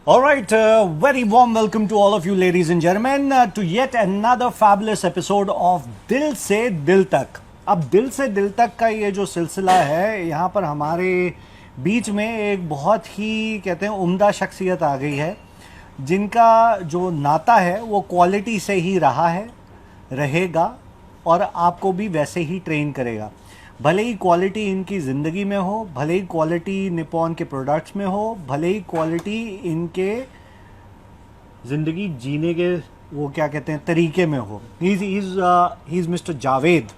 All right, very warm welcome to all of you ladies and gentlemen to yet another fabulous episode of दिल से दिल तक। अब दिल से दिल तक का ये जो सिलसिला है, यहाँ पर हमारे बीच में एक बहुत ही कहते हैं उम्दा शख्सियत आ गई है, जिनका जो नाता है वो क्वालिटी से ही रहा है, रहेगा और आपको भी वैसे ही ट्रेन करेगा। भले ही क्वालिटी इनकी ज़िंदगी में हो, भले ही क्वालिटी निपॉन के प्रोडक्ट्स में हो, भले ही क्वालिटी इनके ज़िंदगी जीने के वो क्या कहते हैं तरीके में हो। He is mister Javed.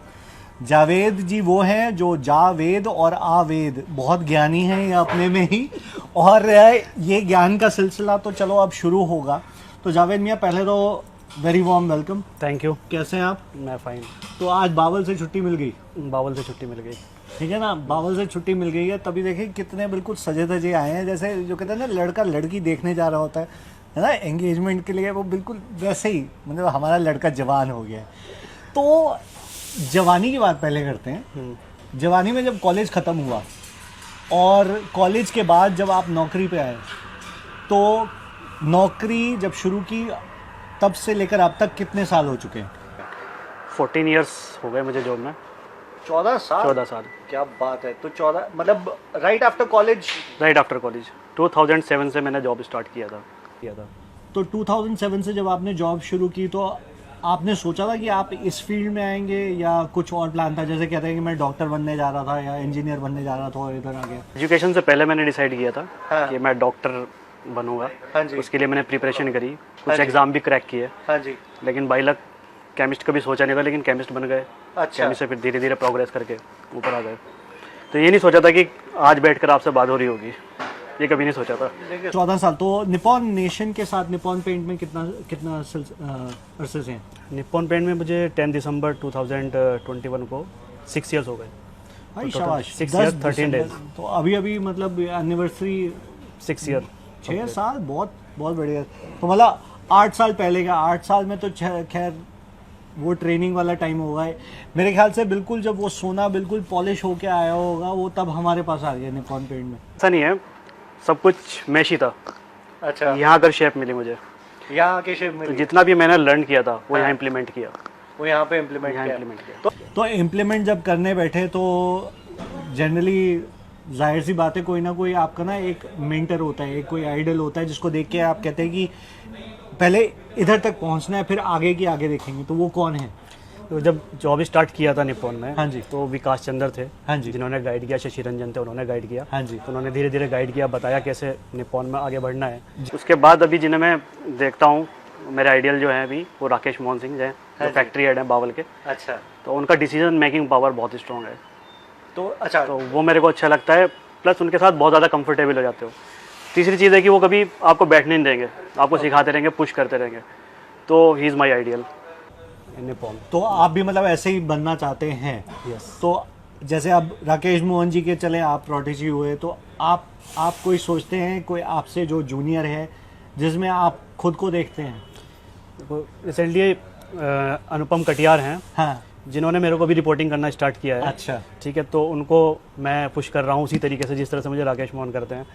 Javed ji वो हैं जो जावेद और आवेद, बहुत ज्ञानी हैं ये अपने में ही, और ये ज्ञान का सिलसिला तो चलो अब शुरू होगा। तो जावेद मियाँ, पहले तो very warm welcome. Thank you. कैसे हैं आप? मैं फाइन। तो आज बावल से छुट्टी मिल गई? बावल से छुट्टी मिल गई, ठीक है ना, बावल से छुट्टी मिल गई है, तभी देखिए कितने बिल्कुल सजे धजे आए हैं, जैसे जो कहते हैं ना लड़का लड़की देखने जा रहा होता है ना एंगेजमेंट के लिए, वो बिल्कुल वैसे ही मतलब हमारा लड़का जवान हो गया है। तो जवानी की बात पहले करते हैं। जवानी में जब कॉलेज ख़त्म हुआ और कॉलेज के बाद जब आप नौकरी पे आए, तो नौकरी जब शुरू की तब से लेकर अब तक कितने साल हो चुके हैं? 14 ईयर्स हो गए मुझे जॉब में। 14 साल? 14 साल। क्या बात है। तो 14 मतलब right after college? Right after college 2007 से मैंने जॉब स्टार्ट किया था। तो 2007 से जब आपने जॉब शुरू की, तो आपने सोचा था कि आप इस फील्ड में आएंगे या कुछ और प्लान था? जैसे कहते हैं कि मैं डॉक्टर बनने जा रहा था या इंजीनियर बनने जा रहा था और इधर आ गया। एजुकेशन से पहले मैंने डिसाइड किया था हाँ। कि मैं डॉक्टर बनूंगा। हाँ जी। उसके लिए मैंने प्रिपरेशन करी, हाँ कुछ जी। एग्जाम भी क्रैक किए। हाँ जी। लेकिन बाई लक केमिस्ट कभी सोचा नहीं था, लेकिन केमिस्ट बन गए। अच्छा। केमिस्ट से फिर धीरे धीरे प्रोग्रेस करके ऊपर आ गए। तो ये नहीं सोचा था कि आज बैठकर आपसे बात हो रही होगी, ये कभी नहीं सोचा था। 14 साल। तो निपॉन नेशन के साथ निपॉन पेंट में कितना अरसे से हैं? निपॉन पेंट में मुझे 10 दिसंबर 2021 को 6 ईयर्स हो गए। भाई शाबाश। 6 ईयर्स 13 डेज। तो अभी मतलब एनिवर्सरी 6 ईयर 6 साल, बहुत बहुत बढ़िया। तो मतलब 8 साल पहले का, 8 साल में तो खैर वो ट्रेनिंग वाला टाइम होगा मेरे ख्याल से। बिल्कुल जब वो सोना बिल्कुल पॉलिश होके आया होगा, वो तब हमारे पास आ गया निपॉन पेंट में। ऐसा नहीं है, सब कुछ मैश ही था। अच्छा। यहाँ आकर शेप मिली मुझे, यहाँ के शेप में तो जितना भी मैंने लर्न किया था वो यहाँ इम्प्लीमेंट किया। वो यहाँ पे इम्प्लीमेंट किया। तो इम्प्लीमेंट जब करने बैठे तो जनरली जाहिर सी बात है कोई ना कोई आपका ना एक मेंटर होता है, एक कोई आइडल होता है जिसको देख के आप कहते हैं कि पहले इधर तक पहुंचना है, फिर आगे की आगे देखेंगे। तो वो कौन है? तो जब जॉब स्टार्ट किया था निपॉन में, हाँ जी, तो विकास चंद्र थे, हाँ जी, जिन्होंने गाइड किया। शशि रंजन थे, उन्होंने गाइड किया। हाँ जी। तो उन्होंने धीरे धीरे गाइड किया, बताया कैसे निपॉन में आगे बढ़ना है। उसके बाद अभी जिन्हें मैं देखता हूँ, मेरे आइडियल जो है अभी, वो राकेश मोहन सिंह हैं, जो फैक्ट्री हेड है बावल के। अच्छा। तो उनका डिसीजन मेकिंग पावर बहुत स्ट्रॉन्ग है। तो अच्छा, तो वो मेरे को अच्छा लगता है। प्लस उनके साथ बहुत ज़्यादा कंफर्टेबल हो जाते हो। तीसरी चीज़ है कि वो कभी आपको बैठने नहीं देंगे, आपको सिखाते रहेंगे, पुश करते रहेंगे। तो he is my ideal in Nippon. तो आप भी मतलब ऐसे ही बनना चाहते हैं? यस। तो जैसे अब राकेश मोहन जी के चले आप प्रोटेजी हुए, तो आप कोई सोचते हैं कोई आपसे जो जूनियर है जिसमें आप खुद को देखते हैं? रिसेंटली अनुपम कटियार हैं, हाँ, जिन्होंने मेरे को भी रिपोर्टिंग करना स्टार्ट किया है। अच्छा। ठीक है, तो उनको मैं पुश कर रहा हूँ उसी तरीके से जिस तरह से मुझे राकेश मोहन करते हैं।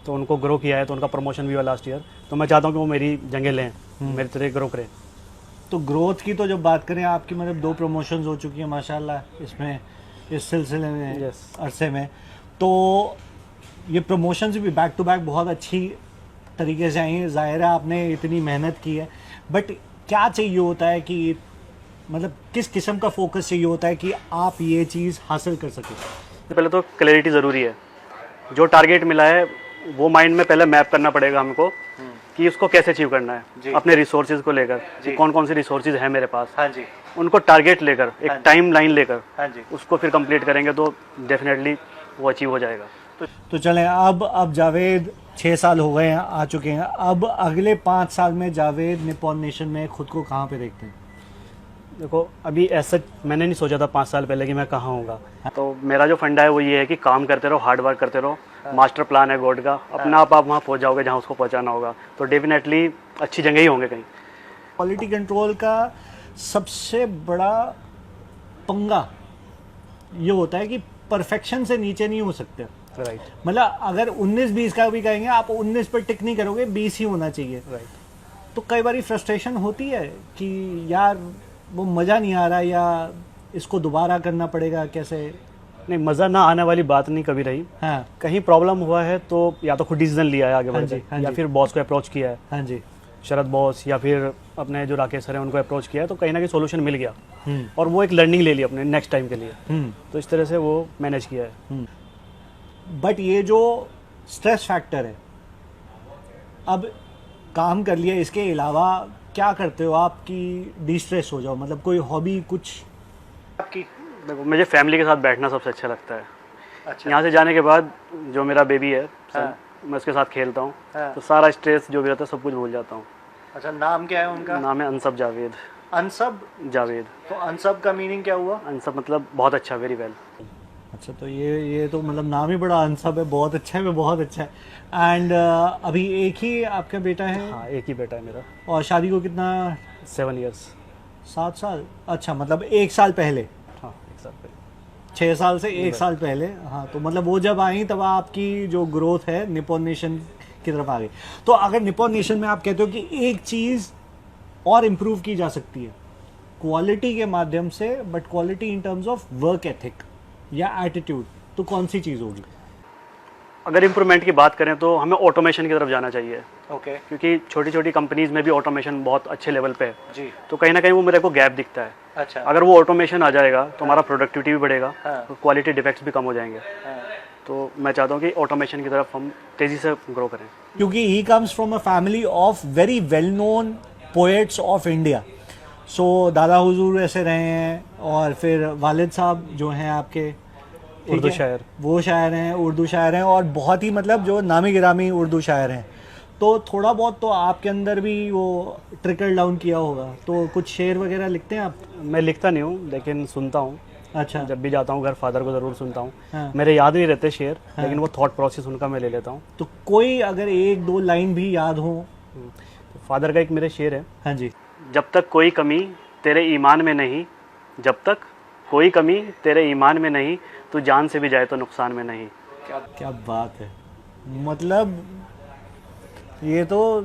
तो उनको ग्रो किया है, तो उनका प्रमोशन भी हुआ लास्ट ईयर। तो मैं चाहता हूँ कि वो मेरी जगह लें, मेरी तरह ग्रो करें। तो ग्रोथ की तो जब बात करें, आपकी मतलब 2 प्रमोशंस हो चुकी हैं माशाल्लाह इसमें, इस सिलसिले में, Yes. अरसे में। तो ये प्रमोशंस भी बैक टू बैक बहुत अच्छी तरीके से आई हैं। ज़ाहिर है आपने इतनी मेहनत की है, बट क्या चाहिए होता है कि मतलब किस किस्म का फोकस चाहिए होता है कि आप ये चीज़ हासिल कर सकें? पहले तो क्लैरिटी ज़रूरी है। जो टारगेट मिला है वो माइंड में पहले मैप करना पड़ेगा हमको कि उसको कैसे अचीव करना है। अपने रिसोर्सेज को लेकर, कौन कौन से रिसोर्सेज हैं मेरे पास, हाँ जी, उनको टारगेट लेकर, एक टाइम लाइन लेकर, हाँ जी, उसको फिर कंप्लीट करेंगे तो डेफिनेटली वो अचीव हो जाएगा। तो चलें, अब जावेद 6 साल हो गए हैं, आ चुके हैं। अब अगले 5 साल में जावेद निपॉन नेशन में खुद को कहाँ पे देखते हैं? देखो, अभी ऐसा मैंने नहीं सोचा था 5 साल पहले कि मैं कहाँ होऊंगा। तो मेरा जो फंडा है वो ये है कि काम करते रहो, हार्ड वर्क करते रहो। मास्टर प्लान है गॉड का, अपना आप वहाँ पहुँच जाओगे जहाँ उसको पहुँचाना होगा। तो डेफिनेटली अच्छी जगह ही होंगे कहीं। क्वालिटी कंट्रोल का सबसे बड़ा पंगा ये होता है कि परफेक्शन से नीचे नहीं हो सकते। राइट मतलब अगर 19-20 का भी कहेंगे आप 19 पर टिक नहीं करोगे, 20 ही होना चाहिए। राइट। तो कई बार फ्रस्ट्रेशन होती है कि यार वो मज़ा नहीं आ रहा या इसको दोबारा करना पड़ेगा, कैसे? नहीं, मज़ा ना आने वाली बात नहीं कभी रही। हाँ कहीं प्रॉब्लम हुआ है तो या तो खुद डिसीजन लिया है आगे बढ़ जी, के, हाँ या जी। फिर बॉस को अप्रोच किया है, हाँ जी। शरद बॉस या फिर अपने जो राकेश सर हैं उनको अप्रोच किया है, तो कहीं ना कहीं सोल्यूशन मिल गया हम्म और वो एक लर्निंग ले ली अपने नेक्स्ट टाइम के लिए। हम्म तो इस तरह से वो मैनेज किया है। बट ये जो स्ट्रेस फैक्टर है, अब काम कर लिया, इसके अलावा क्या करते हो आप कि डी स्ट्रेस हो जाओ? मतलब कोई हॉबी कुछ आपकी? देखो, मुझे फैमिली के साथ बैठना सबसे अच्छा लगता है। अच्छा। यहाँ से जाने के बाद जो मेरा बेबी है हाँ। मैं उसके साथ खेलता हूँ, हाँ। तो सारा स्ट्रेस जो भी रहता है सब कुछ भूल जाता हूँ। अच्छा, नाम क्या है उनका? नाम है अनसब जावेद। अनसब? जावेद। तो अनसब का मीनिंग क्या हुआ? अनसब मतलब बहुत अच्छा, वेरी वेल। अच्छा, तो ये तो मतलब नाम ही बड़ा अनसब है, बहुत अच्छा है, बहुत अच्छा है। एंड अभी एक ही आपका बेटा है? हाँ, एक ही बेटा है मेरा। और शादी को कितना? 7 ईयर्स। 7 साल? अच्छा, मतलब 1 साल पहले। हाँ, एक साल पहले। 6 साल से 1 साल पहले। हाँ, तो मतलब वो जब आई तब आपकी जो ग्रोथ है निपॉन नेशन की तरफ आ गई। तो अगर निपॉन नेशन में आप कहते हो कि एक चीज़ और इम्प्रूव की जा सकती है क्वालिटी के माध्यम से, but quality in terms of work ethic या एटीट्यूड, तो कौन सी चीज़ होगी? अगर इम्प्रूवमेंट की बात करें तो हमें ऑटोमेशन की तरफ जाना चाहिए, ओके। क्योंकि छोटी छोटी कंपनीज में भी ऑटोमेशन बहुत अच्छे लेवल पे है। जी। तो कहीं ना कहीं वो मेरे को गैप दिखता है। अच्छा। अगर वो ऑटोमेशन आ जाएगा तो हमारा प्रोडक्टिविटी भी बढ़ेगा, हाँ। क्वालिटी डिफेक्ट्स भी कम हो जाएंगे। हाँ। तो मैं चाहता हूँ कि ऑटोमेशन की तरफ हम तेज़ी से ग्रो करें। क्योंकि he comes from a family of very well known poets of India. So दादा हुजूर ऐसे रहे हैं, और फिर वालिद साहब जो हैं आपके, ठीक उर्दू है, शायर। वो शायर हैं, उर्दू शायर हैं, और बहुत ही मतलब जो नामी गिरामी उर्दू शायर हैं। तो थोड़ा बहुत तो आपके अंदर भी वो ट्रिकल डाउन किया होगा। तो कुछ शेर वगैरह लिखते हैं आप? मैं लिखता नहीं हूँ, लेकिन सुनता हूँ। अच्छा। जब भी जाता हूँ घर फादर को ज़रूर सुनता हूँ। हाँ। मेरे याद नहीं रहते शेर, हाँ। लेकिन वो थॉट प्रोसेस उनका मैं ले लेता हूँ। तो कोई अगर 1-2 लाइन भी याद हो? तो फादर का एक मेरे शेर है, हाँ जी। जब तक कोई कमी तेरे ईमान में नहीं, जब तक कोई कमी तेरे ईमान में नहीं, तू जान से भी जाए तो नुकसान में नहीं। क्या क्या बात है! मतलब ये तो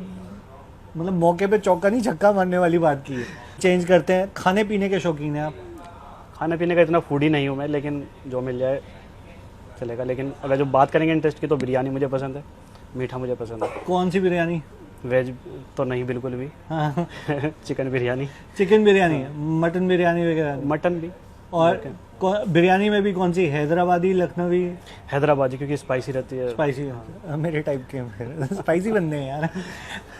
मतलब मौके पे चौका नहीं छक्का मारने वाली बात की है। चेंज करते हैं, खाने पीने के शौकीन हैं आप? खाने पीने का इतना फूडी नहीं हूँ मैं, लेकिन जो मिल जाए चलेगा। लेकिन अगर जो बात करेंगे इंटरेस्ट की, तो बिरयानी मुझे पसंद है, मीठा मुझे पसंद है। कौन सी बिरयानी? वेज तो नहीं बिल्कुल भी। हाँ। Chicken biryani. Chicken biryani, mutton biryani वगैरह? मटन भी। और बिरयानी में भी कौन सी, हैदराबादी, लखनवी? हैदराबादी, क्योंकि स्पाइसी रहती है। स्पाइसी? मेरे टाइप के फिर स्पाइसी बनते हैं यार।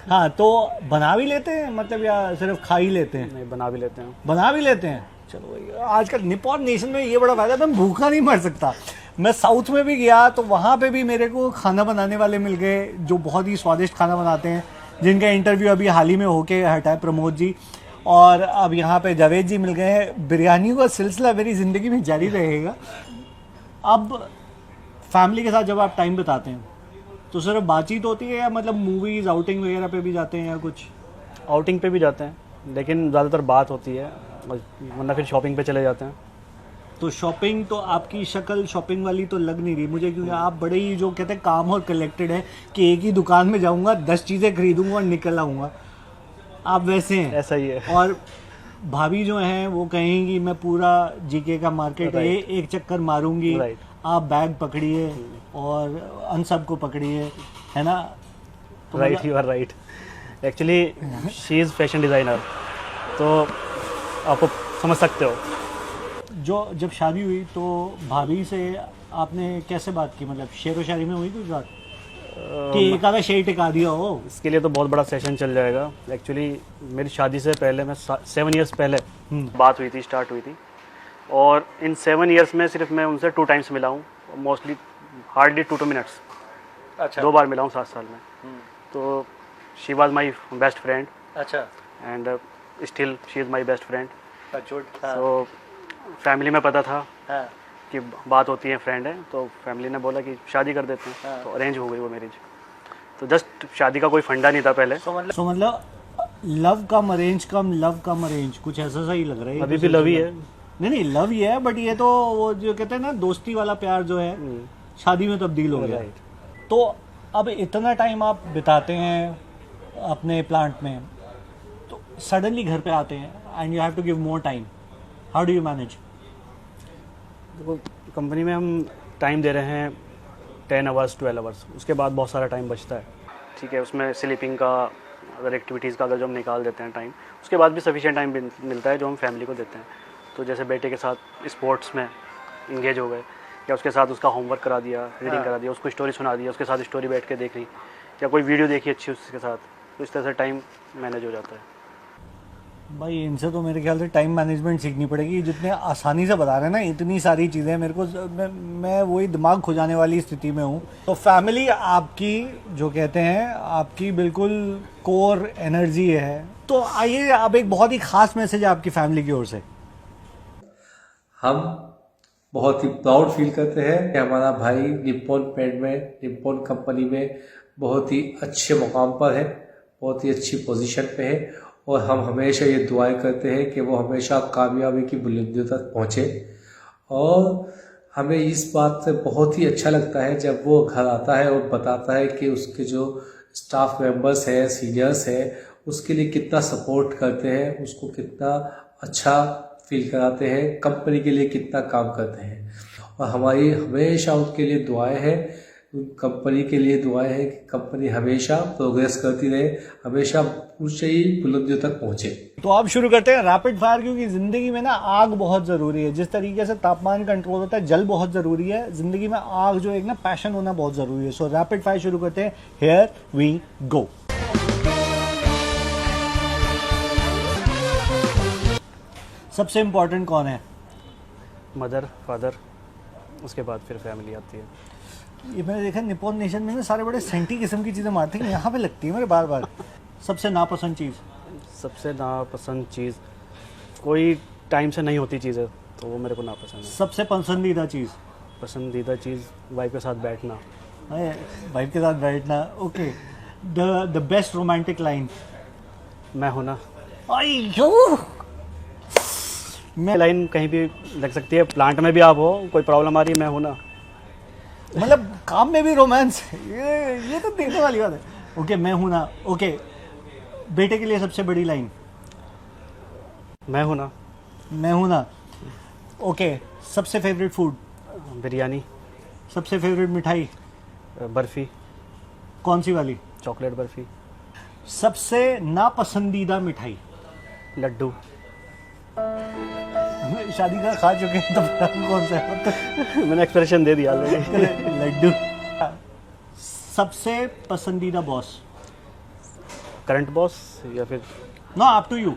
हाँ, तो बना भी लेते हैं मतलब, या सिर्फ खा ही लेते हैं? नहीं, बना भी लेते हैं। बना भी लेते हैं। चलो भाई, आजकल निपॉन नेशन में ये बड़ा फायदा है, मैं भूखा नहीं मर सकता। मैं साउथ में भी गया तो वहाँ पे भी मेरे को खाना बनाने वाले मिल गए जो बहुत ही स्वादिष्ट खाना बनाते हैं, जिनका इंटरव्यू अभी हाल ही में होके हटा है, प्रमोद जी। और अब यहाँ पे जावेद जी मिल गए हैं। बिरयानी का सिलसिला मेरी ज़िंदगी में जारी रहेगा। अब फैमिली के साथ जब आप टाइम बिताते हैं तो सिर्फ बातचीत होती है, या मतलब मूवीज़, आउटिंग वगैरह पे भी जाते हैं या कुछ? आउटिंग पे भी जाते हैं, लेकिन ज़्यादातर बात होती है, वरना फिर शॉपिंग पे चले जाते हैं। तो शॉपिंग तो आपकी शक्ल शॉपिंग वाली तो लग नहीं रही मुझे, क्योंकि आप बड़े ही जो कहते हैं काम और कलेक्टेड है कि एक ही दुकान में जाऊंगा, 10 चीज़ें खरीदूंगा और निकल आऊँगा। आप वैसे हैं? ऐसा ही है। और भाभी जो हैं वो कहेंगी मैं पूरा जीके का मार्केट है एक चक्कर मारूंगी, आप बैग पकड़िए और अनसब को पकड़िए, है ना? तो right, you are right. Actually she is fashion designer, तो आपको समझ सकते हो। जो जब शादी हुई तो भाभी से आपने कैसे बात की? मतलब शेर व शायरी में हुई कुछ बात कि एक आधा शेर टिका दिया हो? इसके लिए तो बहुत बड़ा सेशन चल जाएगा। एक्चुअली मेरी शादी से पहले, मैं 7 ईयर्स पहले बात हुई थी, स्टार्ट हुई थी, और इन 7 ईयर्स में सिर्फ मैं उनसे 2 टाइम्स मिला हूँ, मोस्टली हार्डली 2 मिनट्स। अच्छा। 2 बार मिला हूँ 7 साल में। तो she was my best friend. अच्छा। And still she is my best friend. हाँ। तो फैमिली में पता था हाँ। कि बात होती है, फ्रेंड है, तो फैमिली ने बोला कि शादी कर देते हैं। हाँ। तो अरेंज हो गई वो मैरिज। तो जस्ट शादी का कोई फंडा नहीं था पहले। तो मतलब लव कम अरेंज, कम लव कम अरेंज, कुछ ऐसा सा ही लग रहा है। अभी भी लव ही है। नहीं, लव ही है, बट ये तो वो जो कहते हैं ना दोस्ती वाला प्यार जो है शादी में तब्दील हो गया। राइट। तो अब इतना टाइम आप बिताते हैं अपने प्लांट में, तो सडनली घर पे आते हैं and you have to give more time, how do you manage? देखो कंपनी में हम टाइम दे रहे हैं 10 आवर्स 12 आवर्स, उसके बाद बहुत सारा टाइम बचता है, ठीक है। उसमें स्लीपिंग का, अगर एक्टिविटीज़ का अगर जो हम निकाल देते हैं टाइम, उसके बाद भी सफिशिएंट टाइम मिलता है जो हम फैमिली को देते हैं। तो जैसे बेटे के साथ स्पोर्ट्स में इंगेज हो गए, या उसके साथ उसका होमवर्क करा दिया, रीडिंग करा दिया, उसको स्टोरी सुना दिया, उसके साथ स्टोरी बैठ के देख ली, या कोई वीडियो देखी अच्छी उसके साथ, तो इस तरह से टाइम मैनेज हो जाता है। भाई इनसे तो मेरे ख्याल से टाइम मैनेजमेंट सीखनी पड़ेगी, जितने आसानी से बता रहे हैं ना इतनी सारी चीज़ें मेरे को, मैं वही दिमाग खो जाने वाली स्थिति में हूँ। तो फैमिली आपकी जो कहते हैं आपकी बिल्कुल कोर एनर्जी है। तो आइए अब एक बहुत ही खास मैसेज है आपकी फैमिली की ओर से। हम बहुत ही प्राउड फील करते हैं कि हमारा भाई निप्पॉन पेंट में, निप्पॉन कंपनी में बहुत ही अच्छे मुकाम पर है, बहुत ही अच्छी पोजीशन पे है, और हम हमेशा ये दुआएं करते हैं कि वो हमेशा कामयाबी की बुलंदियों तक पहुँचे। और हमें इस बात से बहुत ही अच्छा लगता है जब वो घर आता है और बताता है कि उसके जो स्टाफ मेंबर्स हैं, सीनियर्स हैं, उसके लिए कितना सपोर्ट करते हैं, उसको कितना अच्छा फील कराते हैं, कंपनी के लिए कितना काम करते हैं। और हमारी हमेशा उनके लिए दुआएं हैं, कंपनी के लिए दुआएं हैं कि कंपनी हमेशा प्रोग्रेस करती रहे, हमेशा ऊंचाई बुलंदियों तक पहुंचे। तो अब शुरू करते हैं रैपिड फायर, क्योंकि जिंदगी में ना आग बहुत जरूरी है। जिस तरीके से तापमान कंट्रोल होता है, जल बहुत जरूरी है, जिंदगी में आग जो एक ना पैशन होना बहुत जरूरी है। सो रैपिड फायर शुरू करते हैं, हियर वी गो। सबसे इंपॉर्टेंट कौन है? मदर, फादर, उसके बाद फिर फैमिली आती है। ये मैंने देखा निप्पॉन नेशन में ना सारे बड़े सेंटी किस्म की चीजें मारते हैं, यहाँ पे लगती है मेरे बार बार। सबसे नापसंद चीज? सबसे नापसंद चीज़ कोई टाइम से नहीं होती चीज़ है, तो वो मेरे को नापसंद है। सबसे पसंदीदा चीज? पसंदीदा चीज़ वाइफ के साथ बैठना। वाइफ के साथ बैठना, okay. The best romantic line? मैं होना। अयो मैं लाइन कहीं भी लग सकती है, प्लांट में भी आप हो, कोई प्रॉब्लम आ रही है, मैं होना। मतलब काम में भी रोमांस, ये तो देखने वाली बात है। ओके, मैं हूं ना। ओके, बेटे के लिए सबसे बड़ी लाइन? मैं होना। मैं हूं ना। ओके, सबसे फेवरेट फूड? बिरयानी। सबसे फेवरेट मिठाई? बर्फ़ी। कौन सी वाली? चॉकलेट बर्फ़ी। सबसे नापसंदीदा मिठाई? लड्डू। शादी का खा चुके हैं तो पता नहीं कौन सा है। मैंने एक्सप्रेशन दे दिया ऑलरेडी। लड्डू। सबसे पसंदीदा बॉस? करंट बॉस या फिर no, up to you.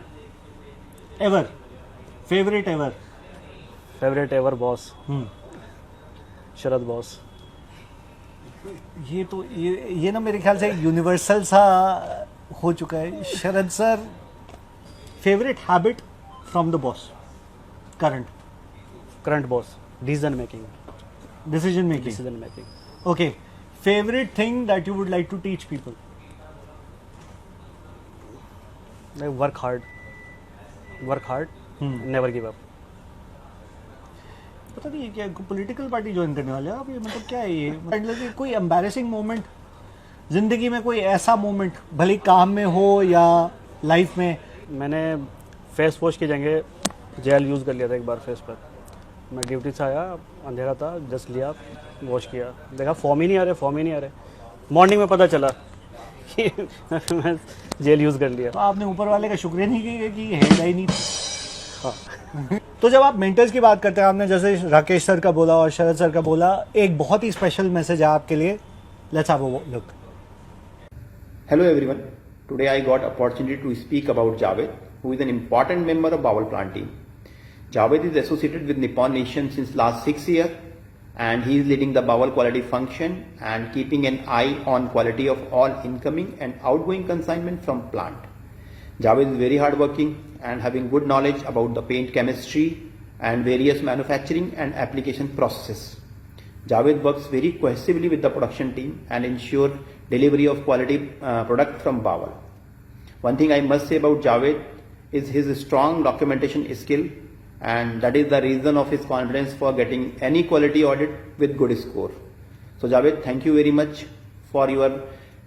Ever favourite ever? Favourite ever boss Sharad boss. ये तो ये ना मेरे ख्याल से यूनिवर्सल सा हो चुका है। Sharad sir, favourite habit from the boss? Current boss decision making. Decision making. Decision making. Okay, favourite thing that you would like to teach people? Work hard, never give up. पता नहीं क्या पॉलिटिकल पार्टी ज्वाइन करने वाले हैं आप? ये मतलब क्या है ये? मतलब कोई एम्बैरेसिंग मोमेंट जिंदगी में, कोई ऐसा मोमेंट, भले काम में हो या लाइफ में? मैंने फेस वॉश की जगह जेल यूज़ कर लिया था एक बार फेस पर। मैं ड्यूटी से आया, अंधेरा था, जस्ट लिया, वॉश किया, देखा फॉर्म ही नहीं आ रहे। मॉर्निंग में पता चला कि मैं जेल यूज़ कर लिया। तो आपने ऊपर वाले का शुक्रिया नहीं किया कि है ही नहीं? हाँ। तो जब आप मेंटर्स की बात करते हैं, आपने जैसे राकेश सर का बोला और शरद सर का बोला, एक बहुत ही स्पेशल मैसेज है आपके लिए। Let's have a look. Hello everyone. Today I got opportunity to speak about Javed, who is an important member of Bawal plant team. Javed is associated with Nippon Nation since last 6 years, and he is leading the Bawal quality function and keeping an eye on quality of all incoming and outgoing consignment from plant. Javed is very hardworking and having good knowledge about the paint chemistry and various manufacturing and application processes. Javed works very cohesively with the production team and ensure delivery of quality product from Bawal. One thing I must say about Javed is his strong documentation skill, and that is the reason of his confidence for getting any quality audit with good score. So Javed, thank you very much for your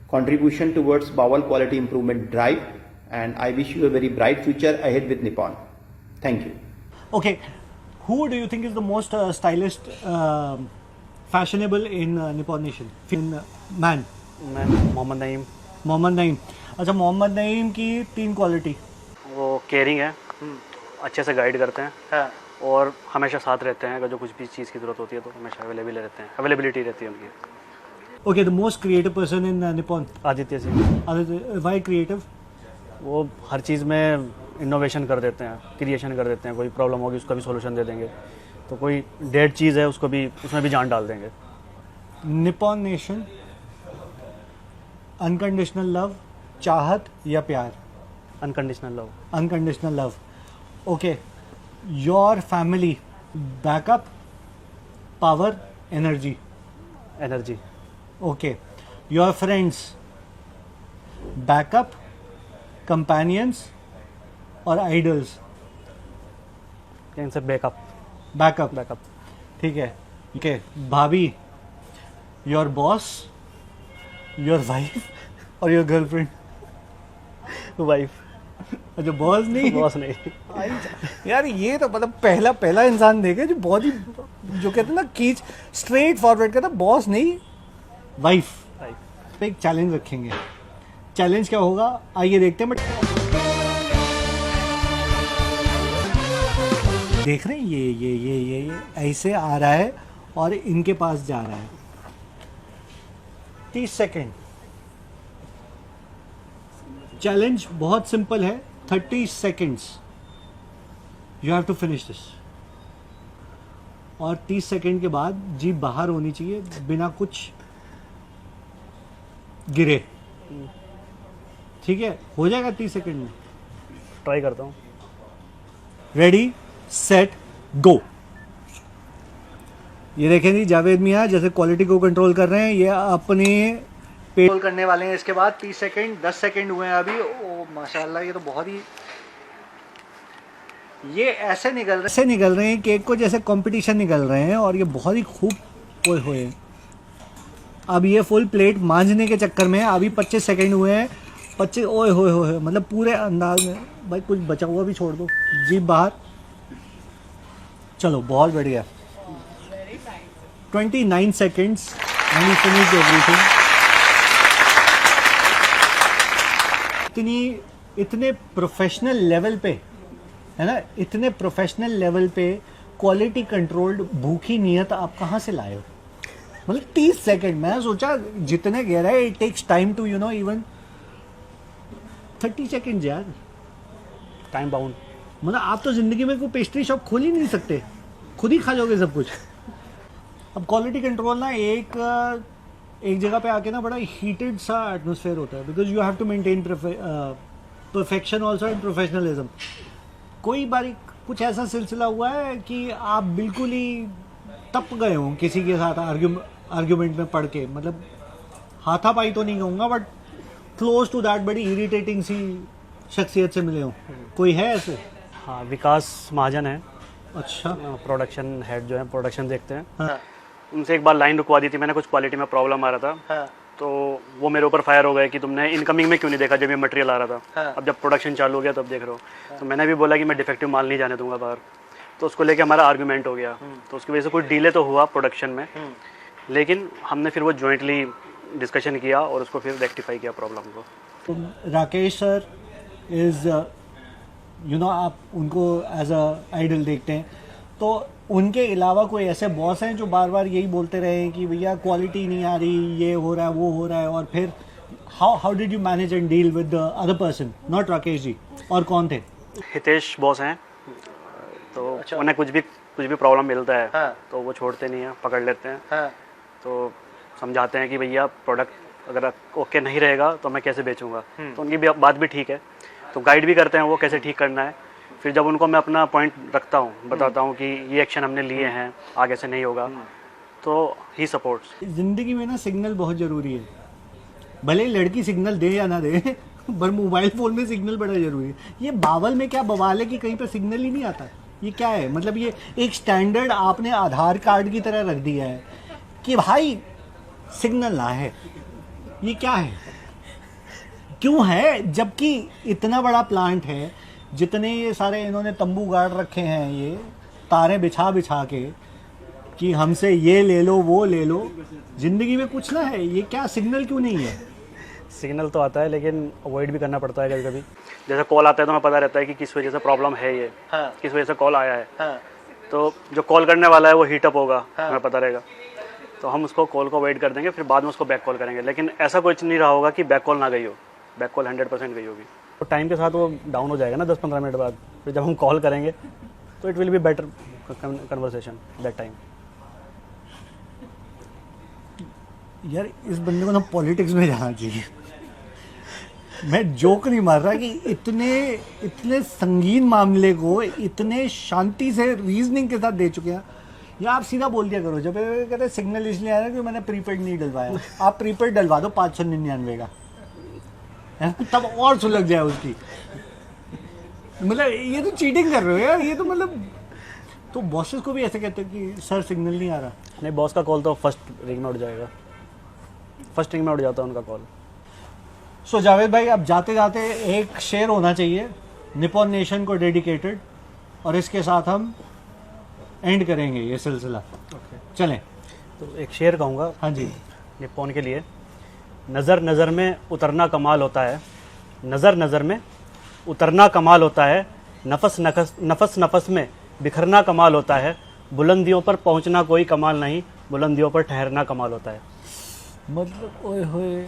contribution towards bowel quality improvement drive, and I wish you a very bright future ahead with Nippon. Thank you. Okay, who do you think is the most stylish, fashionable in Nippon Nation? In man, मैं मोहम्मद नईम। मोहम्मद नईम। अच्छा, मोहम्मद नईम की 3 quality. वो caring है, अच्छे से guide करते हैं और हमेशा साथ रहते हैं। अगर जो कुछ भी चीज़ की ज़रूरत होती है तो हमेशा अवेलेबल रहते हैं, अवेलेबिलिटी रहती है उनकी। Okay, the most creative person in Nippon. Aditya Singh, Why creative? वो हर चीज़ में इनोवेशन कर देते हैं, क्रिएशन कर देते हैं। कोई प्रॉब्लम होगी उसका भी सॉल्यूशन दे देंगे, तो कोई डेड चीज़ है उसको भी, उसमें भी जान डाल देंगे। Nippon Nation, अनकंडीशनल लव, चाहत या प्यार? Unconditional love. Unconditional love. Okay, your family, backup, power, energy? Energy. Okay, your friends, backup, companions और आइडल्स? इनसे बैकअप। बैकअप। बैकअप। ठीक है। ओके, भाभी, योर बॉस, योर वाइफ और योर गर्लफ्रेंड? वाइफ। अच्छा, बॉस नहीं? बॉस नहीं। यार ये तो मतलब पहला इंसान देखे जो बहुत ही, जो कहते हैं ना, कीच स्ट्रेट फॉरवर्ड कहता, बॉस नहीं, वाइफ। एक चैलेंज रखेंगे। चैलेंज क्या होगा आइए देखते हैं। बट देख रहे हैं ये ऐसे आ रहा है और इनके पास जा रहा है। 30 सेकेंड। चैलेंज बहुत सिंपल है, 30 seconds. You have to finish this. और 30 सेकेंड के बाद जीभ बाहर होनी चाहिए बिना कुछ गिरे। ठीक है, हो जाएगा 30 सेकेंड में? ट्राई करता हूँ। रेडी, सेट, गो। ये देखें जी, जावेद मियाँ जैसे क्वालिटी को कंट्रोल कर रहे हैं, ये अपने पेट्रोल करने वाले हैं। इसके बाद 30 सेकेंड, 10 सेकेंड हुए हैं अभी। ओ माशाल्लाह, ये तो बहुत ही, ये ऐसे निकल रहे हैं केक को जैसे कंपटीशन निकल रहे हैं, और ये बहुत ही खूब ओए हुए। अब ये फुल प्लेट मांझने के चक्कर में अभी 25 सेकेंड हुए हैं। 25 ओए होए मतलब पूरे अंदाज में। भाई कुछ बचा हुआ भी छोड़ दो, जीभ बाहर। चलो, बहुत बढ़िया। 29 seconds and you finished everything. इतने प्रोफेशनल लेवल पे है ना, इतने प्रोफेशनल लेवल पे क्वालिटी कंट्रोल्ड भूखी नीयत आप कहाँ से लाए हो? मतलब 30 सेकेंड, मैं सोचा जितने कह रहा है it takes time to even 30 second यार, टाइम बाउंड। मतलब आप तो जिंदगी में कोई पेस्ट्री शॉप खोल ही नहीं सकते, खुद ही खा जाओगे सब कुछ। अब क्वालिटी कंट्रोल ना एक जगह पे आके ना बड़ा हीटेड सा एटमोसफेयर होता है, because you have to maintain perfection also and professionalism. कोई बारी कुछ ऐसा सिलसिला हुआ है कि आप बिल्कुल ही तप गए हो किसी के साथ आर्ग्यूमेंट में पढ़ के? मतलब हाथापाई तो नहीं कहूँगा, बट क्लोज टू दैट, बड़ी इरिटेटिंग सी शख्सियत से मिले हो? कोई है ऐसे? हाँ, विकास महाजन है। अच्छा। प्रोडक्शन हेड जो है, प्रोडक्शन देखते हैं। हाँ। उनसे एक बार लाइन रुकवा दी थी मैंने, कुछ क्वालिटी में प्रॉब्लम आ रहा था। हाँ। तो वो मेरे ऊपर फायर हो गए कि तुमने इनकमिंग में क्यों नहीं देखा जब ये मटेरियल आ रहा था। हाँ। अब जब प्रोडक्शन चालू हो गया तब देख रहे हो। तो मैंने भी बोला कि मैं डिफेक्टिव माल नहीं जाने दूंगा बाहर। तो उसको लेके हमारा आर्गूमेंट हो गया। तो उसकी वजह से कुछ डिले तो हुआ प्रोडक्शन में, लेकिन हमने फिर वो जॉइंटली डिस्कशन किया और उसको फिर रेक्टिफाई किया प्रॉब्लम को। राकेश सर इज़ आप उनको एज अ आइडल देखते हैं, तो उनके अलावा कोई ऐसे बॉस हैं जो बार बार यही बोलते रहे कि भैया क्वालिटी नहीं आ रही, ये हो रहा है, वो हो रहा है? और फिर how did you manage and deal with the other person, not Rakesh ji? और कौन थे? हितेश बॉस हैं। तो अच्छा। उन्हें कुछ भी प्रॉब्लम मिलता है। हाँ। तो वो छोड़ते नहीं हैं, पकड़ लेते हैं। हाँ। तो समझाते हैं कि भैया प्रोडक्ट अगर ओके नहीं रहेगा तो मैं कैसे बेचूंगा। तो उनकी बात भी ठीक है, तो गाइड भी करते हैं वो कैसे ठीक करना है। फिर जब उनको मैं अपना पॉइंट रखता हूँ, बताता हूँ कि ये एक्शन हमने लिए हैं, आगे से नहीं होगा, तो ही सपोर्ट्स। जिंदगी में ना सिग्नल बहुत ज़रूरी है, भले लड़की सिग्नल दे या ना दे, पर मोबाइल फ़ोन में सिग्नल बड़ा ज़रूरी है। ये बावल में क्या बवाल है कि कहीं पर सिग्नल ही नहीं आता? ये क्या है? मतलब ये एक स्टैंडर्ड आपने आधार कार्ड की तरह रख दिया है कि भाई सिग्नल ना है, ये क्या है, क्यों है? जबकि इतना बड़ा प्लांट है, जितने ये सारे इन्होंने तंबू गाड़ रखे हैं, ये तारे बिछा बिछा के कि हमसे ये ले लो वो ले लो, जिंदगी में कुछ ना है, ये क्या सिग्नल क्यों नहीं है? सिग्नल तो आता है लेकिन अवॉइड भी करना पड़ता है कभी कभी। जैसे कॉल आता है तो हमें पता रहता है कि किस वजह से प्रॉब्लम है ये, किस वजह से कॉल आया है, तो जो कॉल करने वाला है वो हीटअप होगा, हमें पता रहेगा, तो हम उसको कॉल को अवॉइड कर देंगे, फिर बाद में उसको बैक कॉल करेंगे। लेकिन ऐसा कुछ नहीं रहा होगा कि बैक कॉल ना गई हो, बैक कॉल 100% गई होगी। तो टाइम के साथ वो डाउन हो जाएगा ना 10-15 मिनट बाद, फिर जब हम कॉल करेंगे तो it will be better conversation that time. यार इस बंदे को ना पॉलिटिक्स में जाना चाहिए। मैं जोक नहीं मार रहा कि इतने संगीन मामले को इतने शांति से रीजनिंग के साथ दे चुके हैं। या आप सीधा बोल दिया करो, जब कहते हैं सिग्नल इसलिए आया कि मैंने प्रीपेड नहीं डलवाया, आप प्रीपेड डलवा दो 599 का, है ना? तब और सुलग जाए उसकी। मतलब ये तो चीटिंग कर रहे हो यार, ये तो मतलब। तो बॉसेस को भी ऐसे कहते हैं कि सर सिग्नल नहीं आ रहा। नहीं, बॉस का कॉल तो फर्स्ट रिंग में उठ जाएगा, फर्स्ट रिंग में उठ जाता है उनका कॉल। सो जावेद भाई, अब जाते जाते एक शेर होना चाहिए निपॉन नेशन को डेडिकेटेड, और इसके साथ हम एंड करेंगे ये सिलसिला। चलें। तो एक शेर कहूँगा हाँ जी। निपॉन के लिए। नज़र नज़र में उतरना कमाल होता है, नज़र नज़र में उतरना कमाल होता है, नफस नफस में बिखरना कमाल होता है, बुलंदियों पर पहुंचना कोई कमाल नहीं, बुलंदियों पर ठहरना कमाल होता है। मतलब ओए होए,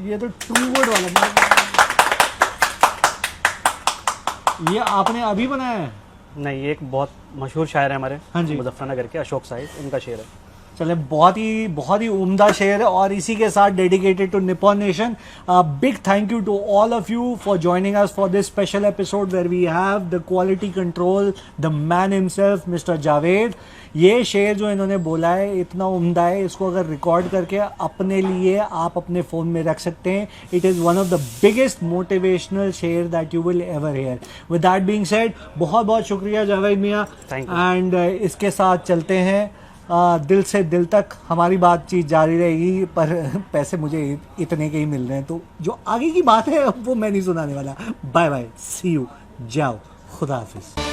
ये तो टू वर्ड वाला, ये आपने अभी बनाया है? नहीं, ये एक बहुत मशहूर शायर है हमारे, हाँ जी। मुजफ्फरनगर के, अशोक साहिब, उनका शेर है। चले, बहुत ही उम्दा शेर है, और इसी के साथ dedicated to Nippon nation. Big thank you to all of you for joining us for this special episode where we have the quality control, the man himself mister Javed. ये शेर जो इन्होंने बोला है इतना उम्दा है, इसको अगर रिकॉर्ड करके अपने लिए आप अपने फ़ोन में रख सकते हैं। It is one of the biggest motivational sher that you will ever hear. With that being said, बहुत बहुत शुक्रिया जावेद मियाँ, एंड इसके साथ चलते हैं दिल से दिल तक। हमारी बातचीत जारी रहेगी, पर पैसे मुझे इतने के ही मिल रहे हैं, तो जो आगे की बात है वो मैं नहीं सुनाने वाला। बाय बाय, सी यू, जाओ, खुदा हाफिज़।